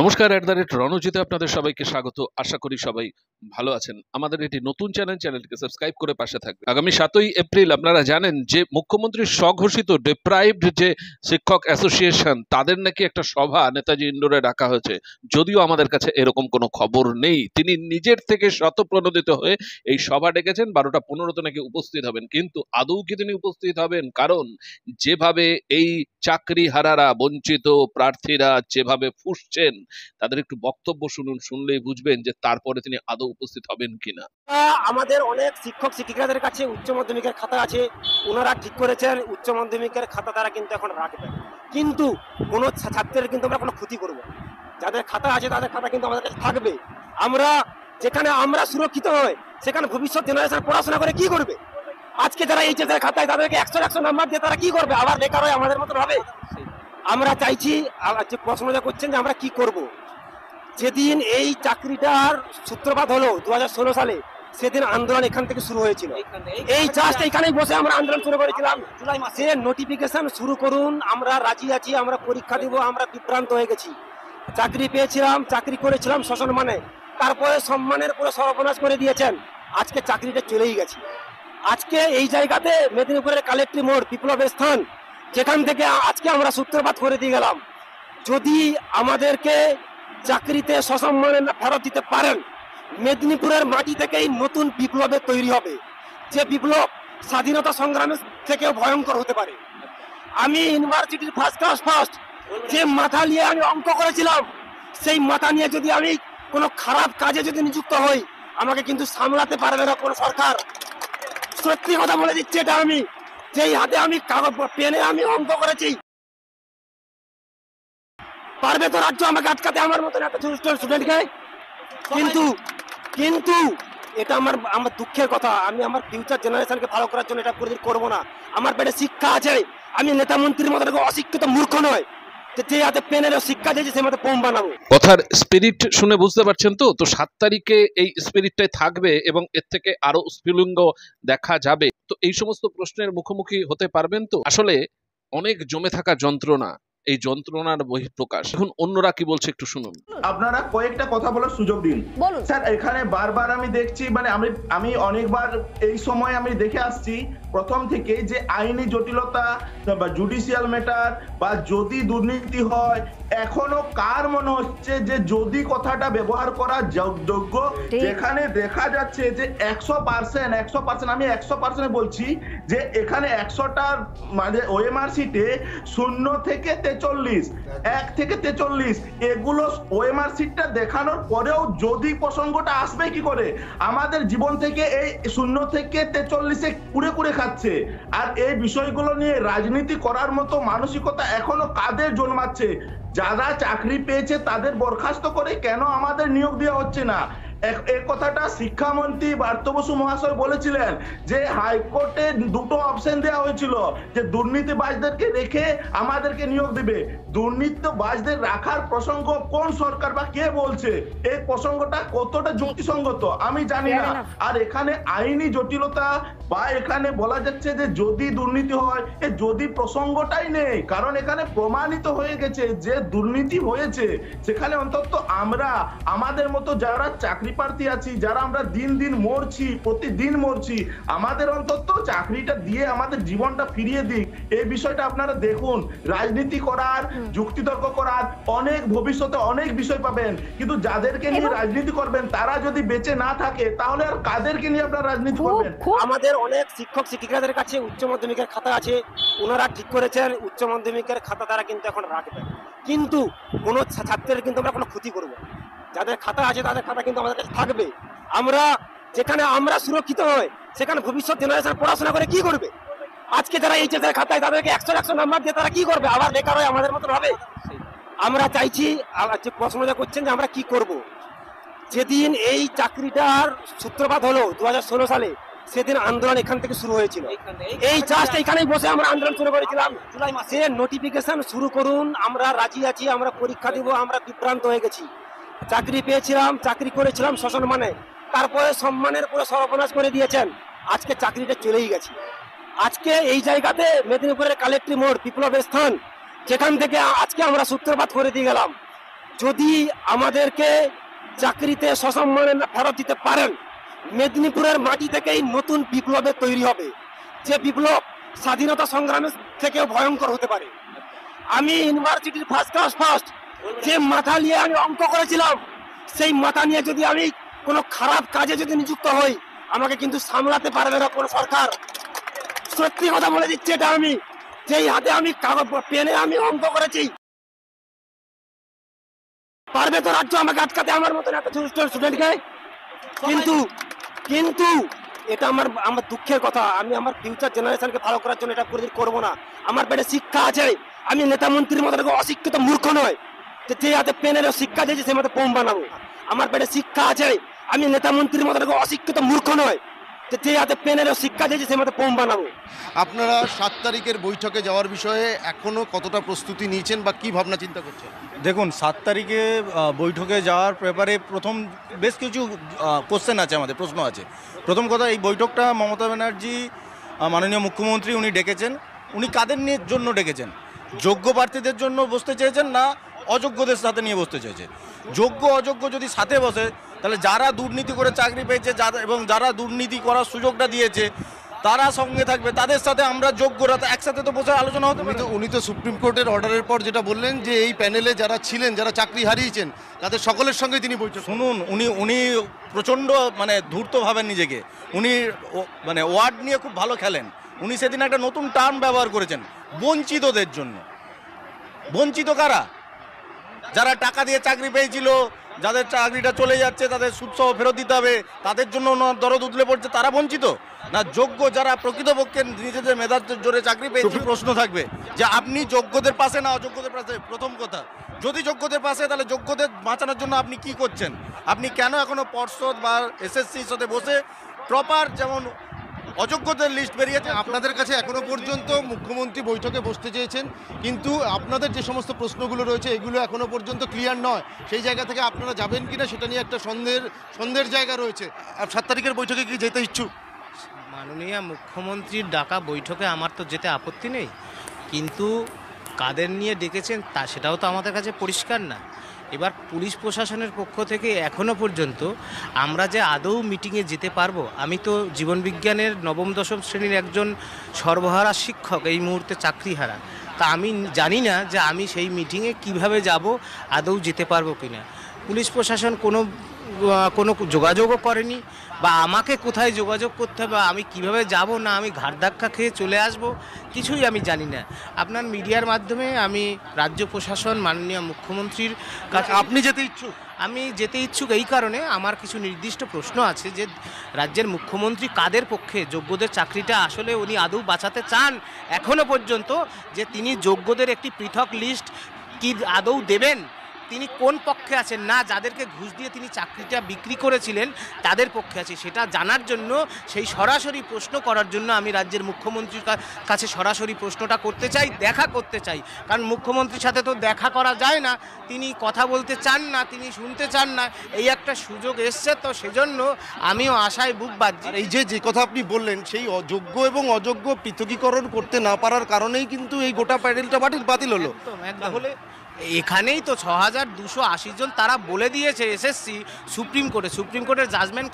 নমস্কার, রণজিতে আপনাদের সবাইকে স্বাগত। আশা করি সবাই ভালো আছেন। আমাদের এটি নতুন চ্যানেলটিকে সাবস্ক্রাইব করে পাশে থাকবে। আগামী 7ই এপ্রিল আপনারা জানেন যে মুখ্যমন্ত্রীর স্বঘোষিত ডিপ্রাইভড যে শিক্ষক অ্যাসোসিয়েশন, তাদের নাকি একটা সভা নেতাজি ইন্ডোরে ডাকা হয়েছে। যদিও আমাদের কাছে এরকম কোনো খবর নেই। তিনি নিজের থেকে স্বতঃপ্রণোদিত হয়ে এই সভা ডেকেছেন, 12টা 15তে নাকি উপস্থিত হবেন। কিন্তু আদৌ কি তিনি উপস্থিত হবেন? কারণ যেভাবে এই চাকরি হারারা, বঞ্চিত প্রার্থীরা যেভাবে ফুঁসছেন, তাদের একটু বক্তব্য শুনুন, শুনলেই বুঝবেন যে তারপরে তিনি আদৌ উপস্থিত হবেন কিনা। আমাদের অনেক শিক্ষক শিক্ষিকাদের কাছে উচ্চ মাধ্যমিকের খাতা আছে, ওনারা ঠিক করেছেন উচ্চ মাধ্যমিকের খাতা তারা কিন্তু এখন রাখবেন, কিন্তু কোনো ছাত্রের কিন্তু আমরা কোনো ক্ষতি করবো না। যাদের খাতা আছে তাদের খাতা কিন্তু আমাদের কাছে থাকবে। আমরা যেখানে আমরা সুরক্ষিত হই, সেখানে ভবিষ্যৎ জেনারেশন পড়াশোনা করে কি করবে? আজকে যারা এইচএসের খাতায় তাদেরকে 100 নাম্বার দিয়ে তারা কি করবে? আবার বেকার হয়ে আমাদের মতন হবে? আমরা চাইছি, যে প্রশ্নটা করছেন যে আমরা কি করব, যেদিন এই চাকরিটার সূত্রপাত হলো 2016 সালে, সেদিন আন্দোলন এখান থেকে শুরু হয়েছিল। এই জাস্ট এখানেই বসে আমরা আন্দোলন শুরু করেছিলাম, জুলাই মাসে নোটিফিকেশন শুরু করুন, আমরা রাজি আছি, আমরা পরীক্ষা দিব। আমরা বিভ্রান্ত হয়ে গেছি। চাকরি পেয়েছিলাম, চাকরি করেছিলাম শোষণ মানে, তারপরে সম্মানের পুরো সর্বনাশ করে দিয়েছেন। আজকে চাকরিটা চলেই গেছে। আজকে এই জায়গাতে মেদিনীপুরের কালেক্টরি মোড়, বিপ্লবের স্থান, যেখান থেকে আজকে আমরা সূত্রপাত করে দিয়ে গেলাম। যদি আমাদেরকে চাকরিতে সসম্মানে ফেরত দিতে পারেন, মেদিনীপুরের মাটি থেকেই নতুন বিপ্লবের তৈরি হবে, যে বিপ্লব স্বাধীনতা সংগ্রামের থেকেও ভয়ঙ্কর হতে পারে। আমি ইউনিভার্সিটির ফার্স্ট যে মাথা নিয়ে আমি অঙ্ক করেছিলাম, সেই মাথা নিয়ে যদি আমি কোনো খারাপ কাজে যদি নিযুক্ত হই, আমাকে কিন্তু সামলাতে পারবে না কোনো সরকার। সত্যি কথা বলে দিচ্ছি, এটা আমি যেই হাতে আমি কাগজ পেনে আমি অঙ্ক করেছি, পারবে তো রাজ্য আমাকে আটকাতে, আমার মতন একটা স্টুডেন্টকে? কিন্তু কিন্তু এটা আমার দুঃখের কথা। আমি আমার ফিউচার জেনারেশনকে ভালো করার জন্য এটা করবো না। আমার পেটে শিক্ষা আছে, আমি নেতা মন্ত্রীর মতো অশিক্ষিত মূর্খ নয় যে হাতে পেনের শিক্ষা দিয়েছে সে মতো বোম বানাবো। কথার স্পিরিট শুনে বুঝতে পারছেন তো? 7 তারিখে এই স্পিরিটটাই থাকবে এবং এর থেকে আরো স্ফুলিঙ্গ দেখা যাবে। তো এই সমস্ত প্রশ্নের মুখোমুখি হতে পারবেন তো? আসলে অনেক জমে থাকা যন্ত্রণা, এই যন্ত্রণার বহিঃপ্রকাশ। এখন অন্যরা কি বলছে একটু শুনুন। আপনারা কয়েকটা কথা বলার সুযোগ দিন স্যার। এখানে বারবার আমি দেখছি, মানে আমি অনেকবার এই সময় আমি দেখে আসছি প্রথম থেকে, যে আইনি জটিলতা বা জুডিশিয়াল ম্যাটার বা যদি দুর্নীতি হয়, এখনো কার মনে হচ্ছে যে যদি কথাটা ব্যবহার করা যোগ্য? যেখানে দেখা যাচ্ছে যে 100% আমি 100% বলছি যে এখানে 100টার মানে ওএমআর সিটে 0 থেকে 43, 1 থেকে 43, এগুলো ওএমআর সিটটা দেখানোর পরেও যদি প্রসঙ্গটা আসবে কি করে? আমাদের জীবন থেকে এই 0 থেকে 43-এ কুড়ে কুড়ে খাচ্ছে। আর এই বিষয়গুলো নিয়ে রাজনীতি করার মতো মানসিকতা এখনো কাদের জন্মাচ্ছে? যারা চাকরি পেয়েছে তাদের বরখাস্ত করে কেন আমাদের নিয়োগ দেওয়া হচ্ছে না? এই কথাটা শিক্ষামন্ত্রী পার্থ বসু মহাশয় বলেছিলেন যে হাইকোর্টে দুটো অপশন দেওয়া হয়েছিল, যে দুর্নীতিবাজদেরকে রেখে আমাদেরকে নিয়োগ দিবে। দুর্নীতিবাজদের রাখার প্রসঙ্গ কোন সরকার বা কে বলছে? এই প্রসঙ্গটা কতটা যুক্তিসঙ্গত আমি জানি না। আর এখানে আইনি জটিলতা বা এখানে বলা যাচ্ছে যে যদি দুর্নীতি হয়, এই যদি প্রসঙ্গটাই নেই, কারণ এখানে প্রমাণিত হয়ে গেছে যে দুর্নীতি হয়েছে। সেখানে অন্তত আমরা আমাদের মতো যারা চাকরি প্রার্থী আছি, যারা আমরা দিন দিন মরছি, প্রতিদিন মরছি, আমাদের অন্তত চাকরিটা দিয়ে আমাদের জীবনটা ফিরিয়ে দিক। এই বিষয়টা আপনারা দেখুন। রাজনীতি করার, যুক্তিতর্ক করার অনেক ভবিষ্যতে অনেক বিষয় পাবেন, কিন্তু যাদেরকে নিয়ে রাজনীতি করবেন তারা যদি বেঁচে না থাকে, তাহলে আর কাদেরকে নিয়ে আপনারা রাজনীতি করবেন? আমাদের অনেক শিক্ষক শিক্ষিকাদের কাছে উচ্চ মাধ্যমিকের খাতা আছে, ওনারা ঠিক করেছেন উচ্চ মাধ্যমিকের খাতা তারা কিন্তু এখন রাখবেন, কিন্তু কোনো ছাত্রের কিন্তু আমরা কোনো ক্ষতি করবো না। যাদের খাতা আছে তাদের খাতা কিন্তু আমাদের কাছে থাকবে। আমরা যেখানে আমরা সুরক্ষিত হই, সেখানে ভবিষ্যৎ জেনারেশন পড়াশোনা করে কি করবে? আজকে যারা এইচএসের খাতায় তাদেরকে 100 নাম্বার দিয়ে তারা কি করবে? আবার বেকার হয়ে আমাদের মতন হবে? আমরা চাইছি, যে প্রশ্নটা করছেন যে আমরা কি করব, যেদিন এই চাকরিটার সূত্রপাত হলো 2016 সালে, সেদিন আন্দোলন এখান থেকে শুরু হয়েছিল। এই জাস্ট এখানেই বসে আমরা আন্দোলন শুরু করেছিলাম, জুলাই মাসে নোটিফিকেশন শুরু করুন, আমরা রাজি আছি, আমরা পরীক্ষা দিব। আমরা বিভ্রান্ত হয়ে গেছি। চাকরি পেয়েছিলাম, চাকরি করেছিলাম শোষণ মানে, তারপরে সম্মানের পুরো সর্বনাশ করে দিয়েছেন। আজকে চাকরিটা চলেই গেছে। আজকে এই জায়গাতে মেদিনীপুরের কালেক্টরি মোড়, বিপ্লবের স্থান, যেখান থেকে আজকে আমরা সূত্রপাত করে দিয়ে গেলাম। যদি আমাদেরকে চাকরিতে সসম্মানে না ফেরত দিতে পারেন, মেদিনীপুরের মাটি থেকেই নতুন বিপ্লবের তৈরি হবে, যে বিপ্লব স্বাধীনতা সংগ্রামের থেকেও ভয়ঙ্কর হতে পারে। আমি ইউনিভার্সিটির ফার্স্ট যে মাথা নিয়ে আমি অঙ্ক করেছিলাম, সেই মাথা নিয়ে যদি আমি কোনো খারাপ কাজে যদি নিযুক্ত হই, আমাকে কিন্তু সামলাতে পারবে না কোনো সরকার। সত্যি কথা বলে দিচ্ছি, এটা আমি যেই হাতে আমি কাগজ পেনে আমি অঙ্ক করেছি, পারবে তো রাজ্য আমাকে আটকাতে, আমার মতন একটা স্টুডেন্টকে? কিন্তু কিন্তু এটা আমার দুঃখের কথা। আমি আমার ফিউচার জেনারেশনকে ভালো করার জন্য এটা করবো না। আমার পেটে শিক্ষা আছে, আমি নেতা মন্ত্রীর মতো অশিক্ষিত মূর্খ নয় যে হাতে পেনের শিক্ষা দিয়েছে সে মতো বোম বানাবো। আমার পেটে শিক্ষা আছে, আমি নেতা মন্ত্রীর মতো অশিক্ষিত মূর্খ নয় যে হাতে পেনের শিক্ষা দিয়েছে সে মতো বোম বানাবো। আপনারা 7 তারিখের বৈঠকে যাওয়ার বিষয়ে এখনো কতটা প্রস্তুতি নিয়েছেন বা কি ভাবনা চিন্তা করছেন? দেখুন, 7 তারিখে বৈঠকে যাওয়ার ব্যাপারে প্রথম বেশ কিছু কোশ্চেন আছে, আমাদের প্রশ্ন আছে। প্রথম কথা, এই বৈঠকটা মমতা ব্যানার্জি মাননীয় মুখ্যমন্ত্রী উনি ডেকেছেন, উনি কাদের নিয়ে জন্য ডেকেছেন? যোগ্য প্রার্থীদের জন্য বসতে চেয়েছেন না অযোগ্যদের সাথে নিয়ে বসতে চেয়েছে? যোগ্য অযোগ্য যদি সাথে বসে, তাহলে যারা দুর্নীতি করে চাকরি পেয়েছে এবং যারা দুর্নীতি করার সুযোগটা দিয়েছে তারা সঙ্গে থাকবে, তাদের সাথে আমরা যোগ্যরা একসাথে তো বসে আলোচনা হতে পারে। উনি তো সুপ্রিম কোর্টের অর্ডারের পর যেটা বললেন যে এই প্যানেলে যারা ছিলেন, যারা চাকরি হারিয়েছেন, তাদের সকলের সঙ্গে তিনি বৈঠক। শুনুন, উনি প্রচণ্ড ধূর্ত ভাবেন নিজেকে। উনি ওয়ার্ড নিয়ে খুব ভালো খেলেন। উনি সেদিন একটা নতুন টার্ম ব্যবহার করেছেন, বঞ্চিতদের জন্য। বঞ্চিত কারা? যারা টাকা দিয়ে চাকরি পেয়েছিল, যাদের চাকরিটা চলে যাচ্ছে, তাদের সুদসহ ফেরত দিতে হবে, তাদের জন্য দরদ উতলে পড়ছে, তারা বঞ্চিত না? যোগ্য যারা প্রকৃতপক্ষে নিজেদের মেধার জোরে চাকরি পেয়েছে, প্রশ্ন থাকবে যে আপনি যোগ্যদের পাশে না অযোগ্যদের পাশে? প্রথম কথা, যদি যোগ্যদের পাশে, তাহলে যোগ্যদের বাঁচানোর জন্য আপনি কি করছেন? আপনি কেন এখনো পর্ষদ বা এসএসসির সাথে বসে প্রপার, যেমন অযোগ্যদের লিস্ট বেরিয়েছে, আপনাদের কাছে এখনো পর্যন্ত মুখ্যমন্ত্রী বৈঠকে বসতে চেয়েছেন, কিন্তু আপনাদের যে সমস্ত প্রশ্নগুলো রয়েছে এগুলো এখনো পর্যন্ত ক্লিয়ার নয়। সেই জায়গা থেকে আপনারা যাবেন কিনা সেটা নিয়ে একটা সন্দেহের জায়গা রয়েছে। 7 তারিখের বৈঠকে কি যেতে ইচ্ছুক? মাননীয় মুখ্যমন্ত্রীর ডাকা বৈঠকে আমার তো যেতে আপত্তি নেই, কিন্তু কাদের নিয়ে ডেকেছেন তা সেটাও তো আমাদের কাছে পরিষ্কার না। এবার পুলিশ প্রশাসনের পক্ষ থেকে এখনও পর্যন্ত আমরা যে আদৌ মিটিংয়ে যেতে পারবো, আমি তো জীবনবিজ্ঞানের নবম দশম শ্রেণীর একজন সর্বহারা শিক্ষক, এই মুহূর্তে চাকরিহারা, তা আমি জানি না যে আমি সেই মিটিংয়ে কিভাবে যাব, আদৌ যেতে পারবো কিনা। পুলিশ প্রশাসন কোনো যোগাযোগও করেনি, বা আমাকে কোথায় যোগাযোগ করতে হবে, আমি কিভাবে যাব, না আমি ঘাড় ধাক্কা খেয়ে চলে আসব, কিছুই আমি জানি না। আপনার মিডিয়ার মাধ্যমে আমি রাজ্য প্রশাসন, মাননীয় মুখ্যমন্ত্রীর কাছে আপনি যেতে ইচ্ছুক? আমি যেতে ইচ্ছুক এই কারণে, আমার কিছু নির্দিষ্ট প্রশ্ন আছে যে রাজ্যের মুখ্যমন্ত্রী কাদের পক্ষে, যোগ্যদের চাকরিটা আসলে উনি আদৌ বাঁচাতে চান এখনও পর্যন্ত, যে তিনি যোগ্যদের একটি পৃথক লিস্ট কি আদৌ দেবেন, তিনি কোন পক্ষে আছেন, না যাদেরকে ঘুষ দিয়ে তিনি চাকরিটা বিক্রি করেছিলেন তাদের পক্ষে আছে, সেটা জানার জন্য, সেই সরাসরি প্রশ্ন করার জন্য আমি রাজ্যের মুখ্যমন্ত্রীর কাছে সরাসরি প্রশ্নটা করতে চাই, দেখা করতে চাই। কারণ মুখ্যমন্ত্রীর সাথে তো দেখা করা যায় না, তিনি কথা বলতে চান না, তিনি শুনতে চান না, এই একটা সুযোগ এসছে, তো সেজন্য আমিও আশায় বুক বাঁধছি। এই যে কথা আপনি বললেন, সেই অযোগ্য এবং অযোগ্য পৃথকীকরণ করতে না পারার কারণেই কিন্তু এই গোটা প্যানেলটা বাতিল হলো। একদম হলে এখানেই তো 6280 জন তারা বলে দিয়েছে এসএসসি সুপ্রিম কোর্টের জাজমেন্ট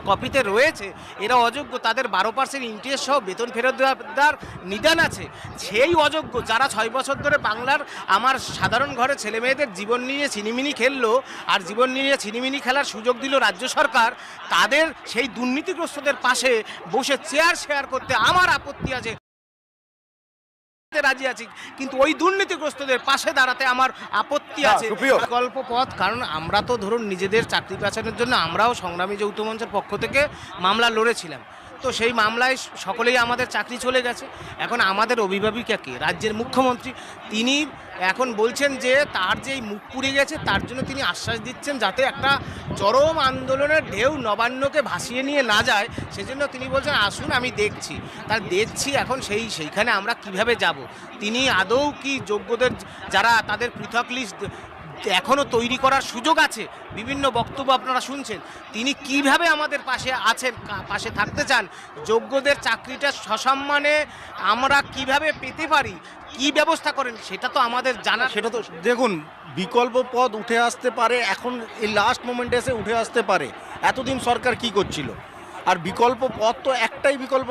কপিতে রয়েছে এরা অযোগ্য, তাদের 12% ইন্টারেস্ট সহ বেতন ফেরত দেওয়ার নিদান আছে। সেই অযোগ্য যারা 6 বছর ধরে বাংলার আমার সাধারণ ঘরে ছেলে মেয়েদের জীবন নিয়ে ছিনিমিনি খেললো, আর জীবন নিয়ে ছিনিমিনি খেলার সুযোগ দিল রাজ্য সরকার, তাদের সেই দুর্নীতিগ্রস্তদের পাশে বসে চেয়ার শেয়ার করতে আমার আপত্তি আছে, রাজি আছি, কিন্তু ওই দুর্নীতিগ্রস্তদের পাশে দাঁড়াতে আমার আপত্তি আছে। বিকল্প পথ, কারণ আমরা তো ধরুন নিজেদের চাকরি বাঁচানোর জন্য আমরাও সংগ্রামী যৌথ মঞ্চের পক্ষ থেকে মামলা লড়েছিলাম, তো সেই মামলায় সকলেই আমাদের চাকরি চলে গেছে। এখন আমাদের অভিভাবিকা কে? রাজ্যের মুখ্যমন্ত্রী। তিনি এখন বলছেন যে তার যেই মুখ পুড়ে গেছে তার জন্য তিনি আশ্বাস দিচ্ছেন যাতে একটা চরম আন্দোলনের ঢেউ নবান্নকে ভাসিয়ে নিয়ে না যায়, সেজন্য তিনি বলছেন আসুন আমি দেখছি। তার দেখছি এখন সেইখানে আমরা কিভাবে যাব, তিনি আদৌ কি যোগ্যদের যারা তাদের পৃথক লিস্ট এখনও তৈরি করার সুযোগ আছে, বিভিন্ন বক্তব্য আপনারা শুনছেন, তিনি কিভাবে আমাদের পাশে থাকতে চান, যোগ্যদের চাকরিটা সসম্মানে আমরা কিভাবে পেতে পারি, কি ব্যবস্থা করেন সেটা তো আমাদের জানা। সেটা তো দেখুন, বিকল্প পদ উঠে আসতে পারে, এখন এই লাস্ট মোমেন্টে এসে উঠে আসতে পারে। এতদিন সরকার কি করছিল? আর বিকল্প পদ তো একটাই বিকল্প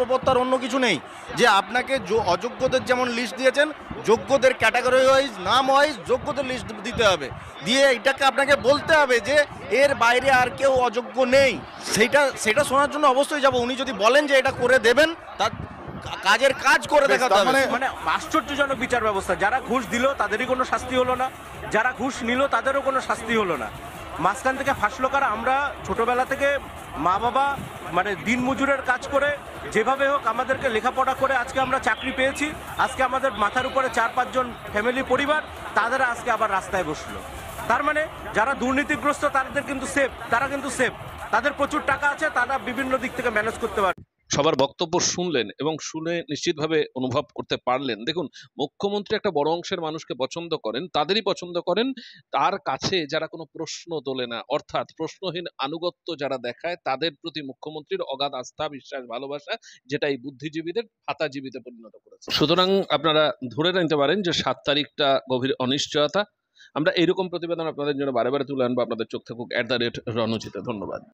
পদ তার অন্য কিছু নেই। যে আপনাকে অযোগ্যদের যেমন লিস্ট দিয়েছেন, যোগ্যদের ক্যাটাগরি ওয়াইজ, নাম ওয়াইজ যোগ্যদের লিস্ট দিতে হবে, দিয়ে এটাকে আপনাকে বলতে হবে যে এর বাইরে আর কেউ অযোগ্য নেই। সেটা শোনার জন্য অবশ্যই যাব। উনি যদি বলেন যে এটা করে দেবেন, তার কাজের কাজ করে দেখাতে হবে। মানে আশ্চর্যজনক বিচার ব্যবস্থা। যারা ঘুষ দিল তাদেরই কোনো শাস্তি হলো না, যারা ঘুষ নিল তাদেরও কোনো শাস্তি হলো না। মাঝখান থেকে ফাঁসলো কারা? আমরা ছোটবেলা থেকে মা বাবা মানে দিনমজুরের কাজ করে যেভাবে হোক আমাদেরকে লেখাপড়া করে আজকে আমরা চাকরি পেয়েছি। আজকে আমাদের মাথার উপরে 4-5 জন ফ্যামিলি পরিবার, তাদের আজকে আবার রাস্তায় বসলো। তার মানে যারা দুর্নীতিগ্রস্ত তাদের কিন্তু সেফ, তারা কিন্তু সেফ, তাদের প্রচুর টাকা আছে, তারা বিভিন্ন দিক থেকে ম্যানেজ করতে পারে। সবার বক্তব্য শুনলেন এবং শুনে নিশ্চিতভাবে অনুভব করতে পারলেন। দেখুন, মুখ্যমন্ত্রী একটা বড় অংশের মানুষকে পছন্দ করেন, তাদেরই পছন্দ করেন তার কাছে যারা কোনো প্রশ্ন তোলে না, অর্থাৎ প্রশ্নহীন আনুগত্য যারা দেখায়, তাদের প্রতি মুখ্যমন্ত্রীর অগাধ আস্থা, বিশ্বাস, ভালোবাসা, যেটা এই বুদ্ধিজীবীদের ভাতাজীবীতে পরিণত করেছে। সুতরাং আপনারা ধরে নিতে পারেন যে 7 তারিখটা গভীর অনিশ্চয়তা। আমরা এইরকম প্রতিবেদন আপনাদের জন্য বারে বারে তুলে আনবো। আপনাদের চোখ থাকুক @রণজিতে। ধন্যবাদ।